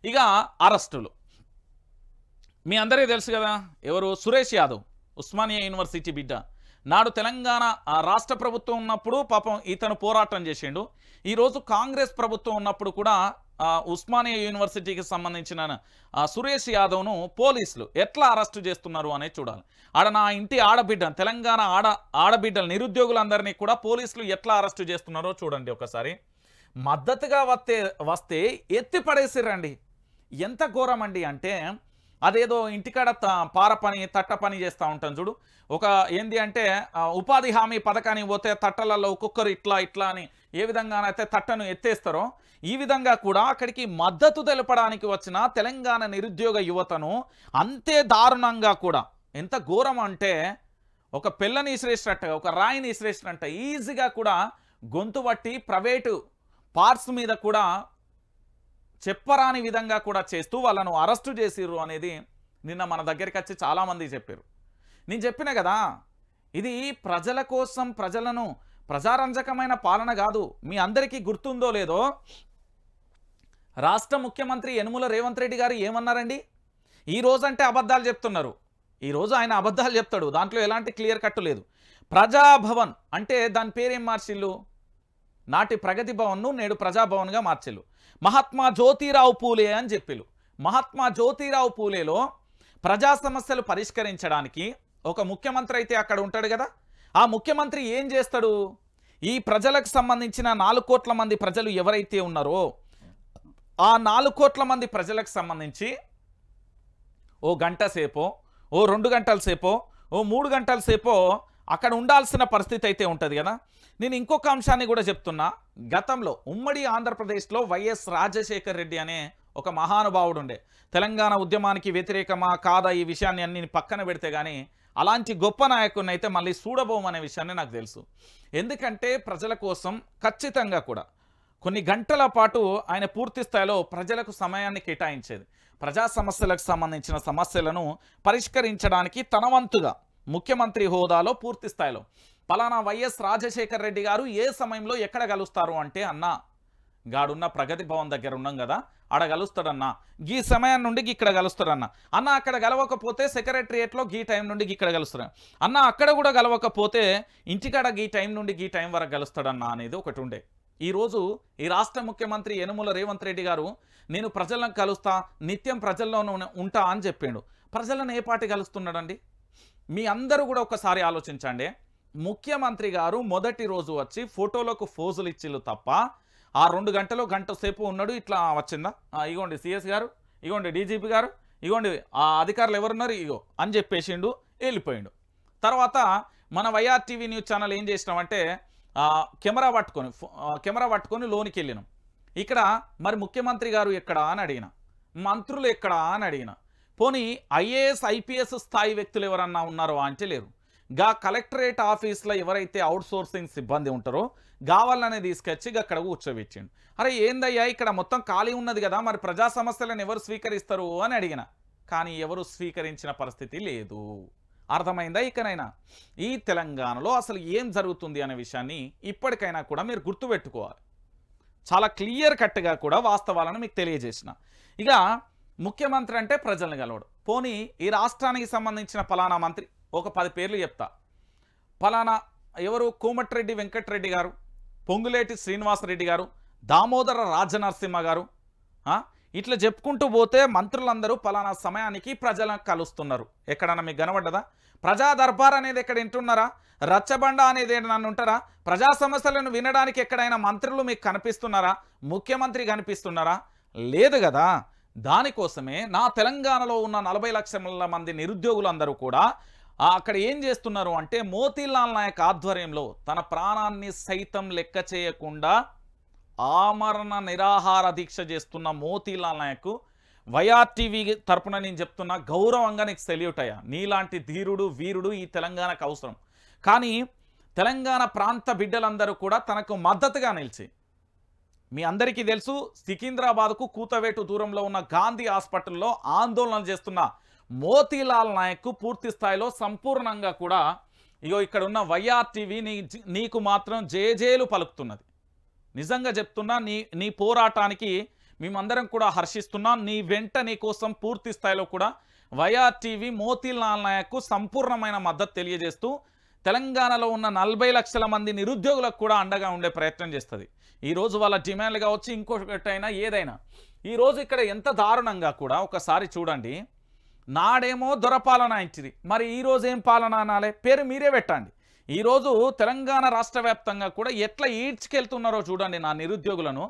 ఇక అరెస్టులు మీ అందరికీ తెలుసు కదా, ఎవరు? సురేష్ యాదవ్, ఉస్మానియా యూనివర్సిటీ బిడ్డ. నాడు తెలంగాణ రాష్ట్ర ప్రభుత్వం ఉన్నప్పుడు పాపం ఇతను పోరాటం చేసిండు. ఈరోజు కాంగ్రెస్ ప్రభుత్వం ఉన్నప్పుడు కూడా ఉస్మానియా యూనివర్సిటీకి సంబంధించిన సురేష్ యాదవ్ను పోలీసులు ఎట్లా అరెస్టు చేస్తున్నారు అనేది చూడాలి. ఆడ నా ఇంటి ఆడబిడ్డ, తెలంగాణ ఆడబిడ్డలు నిరుద్యోగులందరినీ కూడా పోలీసులు ఎట్లా అరెస్టు చేస్తున్నారో చూడండి ఒకసారి. మద్దతుగా వస్తే ఎత్తి పడేసిర్రండి. ఎంత ఘోరం అండి అంటే, అదేదో ఇంటికాడ పార పని తట్ట పని చేస్తూ ఉంటాం చూడు. ఒక ఏంది అంటే ఉపాధి హామీ పథకానికి పోతే తట్టలలో ఒక్కొక్కరు ఇట్లా ఇట్లా అని ఏ విధంగానైతే తట్టను ఎత్తేస్తారో, ఈ విధంగా కూడా అక్కడికి మద్దతు తెలపడానికి వచ్చిన తెలంగాణ నిరుద్యోగ యువతను అంతే దారుణంగా కూడా, ఎంత ఘోరం అంటే ఒక పిల్లని ఇసిరేసినట్టుగా, ఒక రాయిని ఇసిరేసినట్ట ఈజీగా కూడా గొంతు పట్టి ప్రైవేటు పార్ట్స్ మీద కూడా చెప్పరాని విధంగా కూడా చేస్తూ వాళ్ళను అరెస్టు చేసిర్రు అనేది నిన్న మన దగ్గరికి వచ్చి చాలామంది చెప్పారు. నేను చెప్పిన కదా, ఇది ప్రజల కోసం, ప్రజారంజకమైన పాలన కాదు. మీ అందరికీ గుర్తుందో లేదో, రాష్ట్ర ముఖ్యమంత్రి యనుమల రేవంత్ రెడ్డి గారు ఏమన్నారండి? ఈరోజు అంటే అబద్ధాలు చెప్తున్నారు. ఈరోజు ఆయన అబద్ధాలు చెప్తాడు, దాంట్లో ఎలాంటి క్లియర్ కట్టు లేదు. ప్రజాభవన్ అంటే దాని పేరేం మార్చిల్లు? నాటి ప్రగతి భవన్ను నేడు ప్రజాభవన్గా మార్చిల్లు. మహాత్మా జ్యోతిరావు పూలే అని చెప్పిల్లు. మహాత్మా జ్యోతిరావు పూలేలో ప్రజా సమస్యలు పరిష్కరించడానికి ఒక ముఖ్యమంత్రి అయితే అక్కడ ఉంటాడు కదా, ఆ ముఖ్యమంత్రి ఏం చేస్తాడు? ఈ ప్రజలకు సంబంధించిన 4 కోట్ల మంది ప్రజలు ఎవరైతే ఉన్నారో ఆ 4 కోట్ల మంది ప్రజలకు సంబంధించి ఓ గంట సేపో, ఓ 2 గంటల సేపో, ఓ 3 గంటల సేపో అక్కడ ఉండాల్సిన పరిస్థితి అయితే ఉంటుంది కదా. నేను ఇంకొక అంశాన్ని కూడా చెప్తున్నా. గతంలో ఉమ్మడి ఆంధ్రప్రదేశ్లో వైఎస్ రాజశేఖర్ రెడ్డి అనే ఒక మహానుభావుడు ఉండే. తెలంగాణ ఉద్యమానికి వ్యతిరేకమా కాదా ఈ విషయాన్ని అన్ని పక్కన పెడితే కానీ అలాంటి గొప్ప నాయకుడిని అయితే మళ్ళీ చూడబోమనే విషయాన్ని నాకు తెలుసు. ఎందుకంటే ప్రజల కోసం ఖచ్చితంగా కూడా కొన్ని గంటల పాటు ఆయన పూర్తి స్థాయిలో ప్రజలకు సమయాన్ని కేటాయించేది. ప్రజా సమస్యలకు సంబంధించిన సమస్యలను పరిష్కరించడానికి తన వంతుగా ముఖ్యమంత్రి హోదాలో పూర్తి స్థాయిలో పలానా వైఎస్ రాజశేఖర్ రెడ్డి గారు ఏ సమయంలో ఎక్కడ కలుస్తారు అంటే, అన్నా గాడున్న ప్రగతి భవన్ దగ్గర ఉన్నాం కదా, ఆడ కలుస్తాడన్నా, ఈ సమయం నుండి ఇక్కడ కలుస్తాడన్నా. అన్న అక్కడ గెలవకపోతే సెక్రటరియేట్లో ఈ టైం నుండి ఇక్కడ కలుస్తాడు అన్న, అక్కడ కూడా గెలవకపోతే ఇంటికాడ ఈ టైం నుండి ఈ టైం వరకు కలుస్తాడన్నా అనేది ఒకటి ఉండే. ఈరోజు ఈ రాష్ట్ర ముఖ్యమంత్రి యనుమల రేవంత్ రెడ్డి గారు నేను ప్రజలను కలుస్తా, నిత్యం ప్రజల్లోనూ ఉంటా అని చెప్పిండు. ప్రజలను ఏ పార్టీ కలుస్తున్నాడండి? మీ అందరూ కూడా ఒకసారి ఆలోచించండి. ముఖ్యమంత్రి గారు మొదటి రోజు వచ్చి ఫోటోలకు ఫోజులు ఇచ్చిళ్ళు తప్ప ఆ 2 గంటలు గంట సేపు ఉన్నాడు. ఇట్లా వచ్చిందా, ఇగోండి సిఎస్ గారు, ఇగోండి డీజీపీ గారు, ఇగోండి ఆ అధికారులు ఎవరున్నారు ఇగో అని చెప్పేసిండు, వెళ్ళిపోయిండు. తర్వాత మన వైఆర్టీవీ న్యూస్ ఛానల్ ఏం చేసినామంటే కెమెరా పట్టుకొని లోనికి వెళ్ళినాం. ఇక్కడ మరి ముఖ్యమంత్రి గారు ఎక్కడా అని అడిగిన, మంత్రులు ఎక్కడా అని అడిగిన. పోనీ ఐఏఎస్ ఐపీఎస్ స్థాయి వ్యక్తులు ఎవరన్నా ఉన్నారో అంటే లేరు. గా కలెక్టరేట్ ఆఫీస్లో ఎవరైతే అవుట్సోర్సింగ్ సిబ్బంది ఉంటారో గావాలనే తీసుకొచ్చి అక్కడ కూర్చోబెట్టిండు. అరే ఏందయ్యా ఇక్కడ మొత్తం ఖాళీ ఉన్నది కదా, మరి ప్రజా సమస్యలను ఎవరు స్వీకరిస్తారు అని అడిగిన. కానీ ఎవరు స్వీకరించిన పరిస్థితి లేదు. అర్థమైందా? ఇకనైనా ఈ తెలంగాణలో అసలు ఏం జరుగుతుంది అనే విషయాన్ని ఇప్పటికైనా కూడా మీరు గుర్తుపెట్టుకోవాలి. చాలా క్లియర్ కట్గా కూడా వాస్తవాలను మీకు తెలియజేసిన. ఇక ముఖ్యమంత్రి అంటే ప్రజలను కలవడు. పోనీ ఈ రాష్ట్రానికి సంబంధించిన పలానా మంత్రి ఒక 10 పేర్లు చెప్తా. పలానా ఎవరు? కోమటిరెడ్డి వెంకటరెడ్డి గారు, పొంగులేటి శ్రీనివాసరెడ్డి గారు, దామోదర రాజనరసింహ గారు, ఇట్లా చెప్పుకుంటూ పోతే మంత్రులందరూ పలానా సమయానికి ప్రజలను కలుస్తున్నారు. ఎక్కడన్నా మీకు కనబడ్డదా? ప్రజా దర్బార్ అనేది ఎక్కడ వింటున్నారా? రచ్చబండ అనేది నన్ను ఉంటారా? ప్రజా సమస్యలను వినడానికి ఎక్కడైనా మంత్రులు మీకు కనిపిస్తున్నారా? ముఖ్యమంత్రి కనిపిస్తున్నారా? లేదు కదా. దానికోసమే నా తెలంగాణలో ఉన్న 40 లక్షల మంది నిరుద్యోగులందరూ కూడా అక్కడ ఏం చేస్తున్నారు అంటే, మోతీలాల్ నాయక్ ఆధ్వర్యంలో తన ప్రాణాన్ని సైతం లెక్క చేయకుండా ఆమరణ నిరాహార దీక్ష చేస్తున్న మోతీలాల్ నాయక్ వైఆర్టీవీ తరపున నేను చెప్తున్నా, గౌరవంగా నీకు సెల్యూట్ అయ్యా. నీలాంటి ధీరుడు వీరుడు ఈ తెలంగాణకు అవసరం. కానీ తెలంగాణ ప్రాంత బిడ్డలందరూ కూడా తనకు మద్దతుగా నిలిచి, మీ అందరికీ తెలుసు సికింద్రాబాద్కు కూతవేటు దూరంలో ఉన్న గాంధీ హాస్పిటల్లో ఆందోళన చేస్తున్న మోతీలాల్ నాయక్ పూర్తి స్థాయిలో సంపూర్ణంగా కూడా ఇగో ఇక్కడ ఉన్న వైఆర్టీవీ నీకు మాత్రం జేజేలు పలుకుతున్నది. నిజంగా చెప్తున్నా, నీ పోరాటానికి మేమందరం కూడా హర్షిస్తున్నాం. నీ వెంట నీ కోసం పూర్తి స్థాయిలో కూడా వైఆర్టీవీ మోతీలాల్ నాయక్కు సంపూర్ణమైన మద్దతు తెలియజేస్తూ తెలంగాణలో ఉన్న 40 లక్షల మంది నిరుద్యోగులకు కూడా అండగా ఉండే ప్రయత్నం చేస్తుంది. ఈరోజు వాళ్ళ డిమాండ్లు కావచ్చు, ఇంకొకటైనా ఏదైనా. ఈరోజు ఇక్కడ ఎంత దారుణంగా కూడా ఒకసారి చూడండి. నాడేమో దొరపాలన ఇచ్చింది, మరి ఈరోజు ఏం పాలన అనాలే? పేరు మీరే పెట్టండి. ఈరోజు తెలంగాణ రాష్ట్ర వ్యాప్తంగా కూడా ఎట్లా ఈడ్చుకెళ్తున్నారో చూడండి నా నిరుద్యోగులను.